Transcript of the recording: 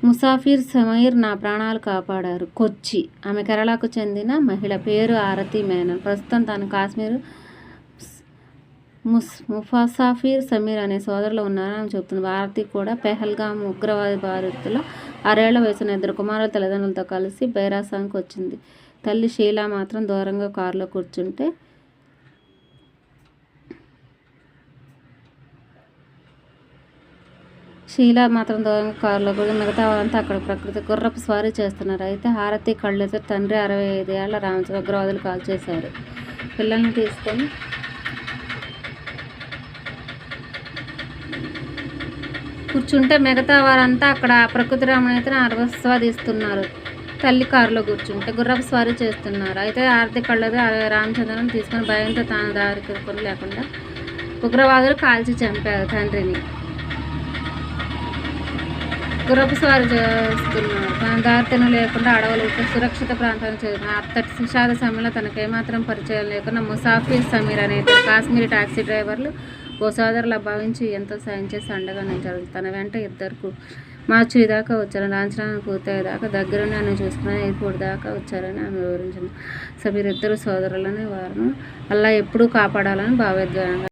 ముసాఫిర్ సమీర్ నా ప్రాణాలు కాపాడారు. కొచ్చి. ఆమె కేరళకు చెందిన మహిళ. పేరు ఆరతి మేనన్. ప్రస్తుతం తాను కాశ్మీర్ ముసాఫిర్ సమీర్ అనే సోదరులు ఉన్నారని ఆమె చెబుతుంది. ఆరతి కూడా పెహల్గామ్ ఉగ్రవాద బాధితుల్లో 6 ఏళ్ల వయసున్న 2 కుమారుల తల్లిదండ్రులతో కలిసి బైరాసాంగ్కు వచ్చింది. తల్లి షీలా మాత్రం దూరంగా కారులో కూర్చుంటే మిగతా వారంతా అక్కడ ప్రకృతి గుర్రపు స్వారీ చేస్తున్నారు. అయితే హారతి కళ్ళెదురు తండ్రి 65 ఏళ్ల రామచంద్ర ఉగ్రవాదులు కాల్చేశారు. పిల్లల్ని తీసుకొని కూర్చుంటే మిగతా వారంతా అక్కడ ప్రకృతి రమణీయతను ఆస్వాదిస్తున్నారు. తల్లి కారులో కూర్చుంటే గుర్రపు స్వారీ చేస్తున్నారు. అయితే హారతి కళ్ళెదురు రామచంద్రను తీసుకొని భయంతో తాను దారికి లేకుండా ఉగ్రవాదులు కాల్చి చంపారు తండ్రిని. గుర్రపు స్వారీ చేస్తున్నారు. తన దారితెను లేకుండా అడవులు సురక్షిత ప్రాంతానికి చేరుకున్నారు. అంతటి విషాద సమయంలో తనకేమాత్రం పరిచయం లేకుండా ముసాఫిర్ సమీర్ అనే కాశ్మీరీ టాక్సీ డ్రైవర్లు ఓ సోదరులా భావించి ఎంతో సాయం చేసి అండగా నిలిచారు. తన వెంట 2 మార్చి దాకా వచ్చారని, లాంఛనాలను పూర్తయ్యేదాకా దగ్గరుండి ఆమెను చూసుకుని ఎయిర్పోర్ట్ దాకా వచ్చారని ఆమె వివరించింది. సమీర్ 2 సోదరులని వారిని అల్లా ఎప్పుడూ కాపాడాలని భావోద్వేగంగా